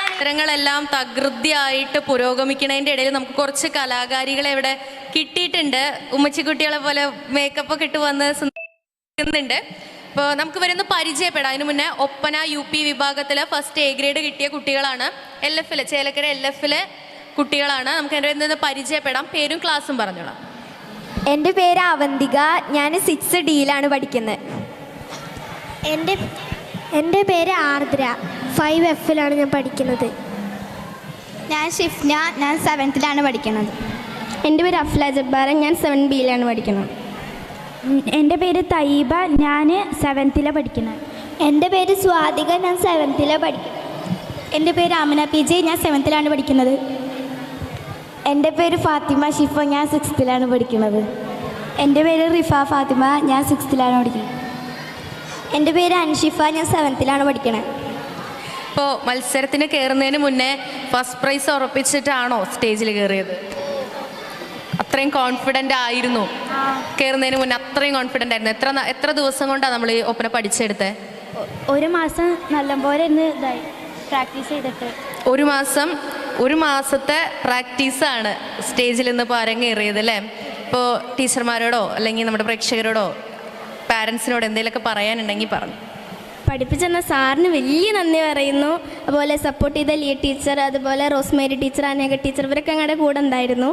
ചിത്രങ്ങളെല്ലാം തകൃതിയായിട്ട് പുരോഗമിക്കുന്നതിൻ്റെ ഇടയിൽ നമുക്ക് കുറച്ച് കലാകാരികളെ ഇവിടെ കിട്ടിയിട്ടുണ്ട്. ഉമ്മച്ചിക്കുട്ടികളെ പോലെ മേക്കപ്പ് ഒക്കെ ഇട്ട് വന്ന് ണ്ട്. അപ്പോൾ നമുക്ക് വരുന്ന പരിചയപ്പെടാം. അതിന് മുന്നേ ഒപ്പന UP വിഭാഗത്തിൽ ഫസ്റ്റ് A ഗ്രേഡ് കിട്ടിയ കുട്ടികളാണ്. LF ചേലക്കര LF കുട്ടികളാണ്. നമുക്ക് എൻ്റെ നിന്ന് പരിചയപ്പെടാം. പേരും ക്ലാസ്സും പറഞ്ഞോളാം. എൻ്റെ പേര് അവന്തിക. ഞാൻ 6D പഠിക്കുന്നത്. എൻ്റെ പേര് ആർദ്ര. 5F ഞാൻ പഠിക്കുന്നത്. ഞാൻ ഷിഫ്ന. ഞാൻ 7th പഠിക്കുന്നത്. എൻ്റെ പേര് അഫ്ല ജബ്ബാർ. ഞാൻ 7B പഠിക്കുന്നത്. എൻ്റെ പേര് തയ്യബ. ഞാൻ 7th പഠിക്കുന്നത്. എൻ്റെ പേര് സ്വാതിക. ഞാൻ 7th പഠിക്കുന്നത്. എൻ്റെ പേര് ആമിന PJ. ഞാൻ 7th പഠിക്കുന്നത്. എൻ്റെ പേര് ഫാത്തിമ ഷിഫ. ഞാൻ 6th പഠിക്കുന്നത്. എൻ്റെ പേര് റിഫ ഫാത്തിമ. ഞാൻ 6th പഠിക്കുന്നത്. എൻ്റെ പേര് അൻഷിഫ. ഞാൻ 7th പഠിക്കുന്നത്. ഇപ്പോൾ മത്സരത്തിന് കയറുന്നതിന് മുന്നേ ഫസ്റ്റ് പ്രൈസ് ഉറപ്പിച്ചിട്ടാണോ സ്റ്റേജിൽ കയറിയത്? അത്രയും കോൺഫിഡൻ്റ് ആയിരുന്നു കയറുന്നതിന് മുന്നേ? അത്രയും കോൺഫിഡൻ്റ് ആയിരുന്നു. എത്ര ദിവസം കൊണ്ടാണ് നമ്മൾ ഈ ഒപ്പന പഠിച്ചെടുത്തത്? ഒരു മാസം നല്ലപോലെ പ്രാക്ടീസ് ചെയ്തിട്ട്. ഒരു മാസത്തെ പ്രാക്ടീസാണ് സ്റ്റേജിൽ നിന്ന് ഇപ്പോൾ അരങ്ങേറിയത് അല്ലേ? ഇപ്പോൾ ടീച്ചർമാരോടോ അല്ലെങ്കിൽ നമ്മുടെ പ്രേക്ഷകരോടോ പാരൻസിനോട് എന്തെങ്കിലുമൊക്കെ പറയാനുണ്ടെങ്കിൽ പറഞ്ഞു. പഠിപ്പിച്ചെന്ന സാറിന് വലിയ നന്ദി പറയുന്നു. അതുപോലെ സപ്പോർട്ട് ചെയ്ത ലീ ടീച്ചർ, അതുപോലെ റോസ്മേരി ടീച്ചർ, അനേക ടീച്ചർ, ഇവരൊക്കെ ഞങ്ങളുടെ കൂടെ ഉണ്ടായിരുന്നു.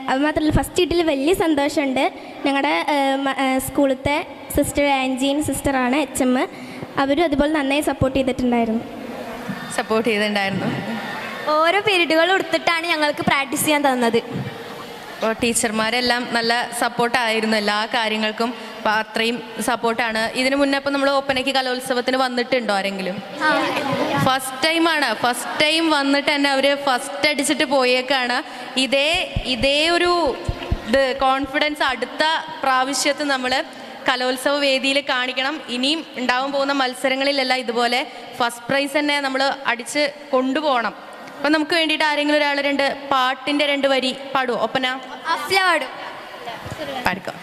അത് മാത്രമല്ല ഫസ്റ്റ് കിട്ടിൽ വലിയ സന്തോഷമുണ്ട്. ഞങ്ങളുടെ സ്കൂളത്തെ സിസ്റ്റർ ആൻജീൻ സിസ്റ്ററാണ് HM. അവരും അതുപോലെ നന്നായി സപ്പോർട്ട് ചെയ്തിട്ടുണ്ടായിരുന്നു. ഓരോ പീരീഡുകൾ എടുത്തിട്ടാണ് ഞങ്ങൾക്ക് പ്രാക്ടീസ് ചെയ്യാൻ തന്നത്. അപ്പോൾ ടീച്ചർമാരെല്ലാം നല്ല സപ്പോർട്ടായിരുന്നു എല്ലാ കാര്യങ്ങൾക്കും. അപ്പോൾ അത്രയും സപ്പോർട്ടാണ്. ഇതിനു മുന്നേ ഇപ്പോൾ നമ്മൾ ഒപ്പനയ്ക്ക് കലോത്സവത്തിന് വന്നിട്ടുണ്ടോ ആരെങ്കിലും? ഫസ്റ്റ് ടൈം വന്നിട്ട് തന്നെ അവർ ഫസ്റ്റ് അടിച്ചിട്ട് പോയേക്കാണ്. ഇതേ ഒരു കോൺഫിഡൻസ് അടുത്ത പ്രാവശ്യത്ത് നമ്മൾ കലോത്സവ വേദിയിൽ കാണിക്കണം. ഇനിയും ഉണ്ടാവാൻ പോകുന്ന മത്സരങ്ങളിലെല്ലാം ഇതുപോലെ ഫസ്റ്റ് പ്രൈസ് തന്നെ നമ്മൾ അടിച്ച് കൊണ്ടുപോകണം. അപ്പം നമുക്ക് വേണ്ടിയിട്ട് ആരെങ്കിലും ഒരാൾ പാട്ടിൻ്റെ 2 വരി പാടുമോ? ഒപ്പന പാടിക്കോ.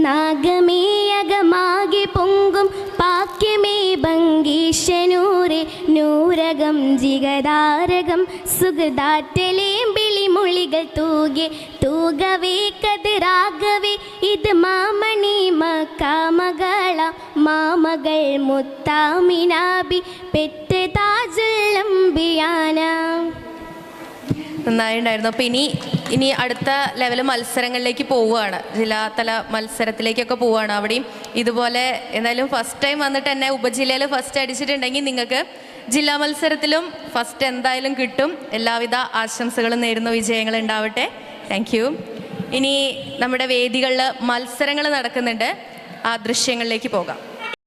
നാഗമേയകമാകെ പൊങ്കും പാക്യമേ ഭംഗീശനൂരെ നൂരകം ജിഗതാരകം സുഗതാറ്റലേമ്പിളി മൊഴികൾ തൂകവേ കതിരാകവേ ഇത് മാമണി മക്കാമകള മാമകൾ മുത്താമിനാബി പെറ്റ് താജുല്ലംബിയാന. നന്നായിട്ടുണ്ടായിരുന്നു. അപ്പോൾ ഇനി അടുത്ത ലെവൽ മത്സരങ്ങളിലേക്ക് പോവുകയാണ്. ജില്ലാതല മത്സരത്തിലേക്കൊക്കെ പോവുകയാണ്. അവിടെയും ഇതുപോലെ എന്തായാലും ഫസ്റ്റ് ടൈം വന്നിട്ട് തന്നെ ഉപജില്ലയിൽ ഫസ്റ്റ് അടിച്ചിട്ടുണ്ടെങ്കിൽ നിങ്ങൾക്ക് ജില്ലാ മത്സരത്തിലും ഫസ്റ്റ് എന്തായാലും കിട്ടും. എല്ലാവിധ ആശംസകളും നേരുന്നു. വിജയങ്ങൾ ഉണ്ടാവട്ടെ. Thank you. ഇനി നമ്മുടെ വേദികളിൽ മത്സരങ്ങൾ നടക്കുന്നുണ്ട്. ആ ദൃശ്യങ്ങളിലേക്ക് പോകാം.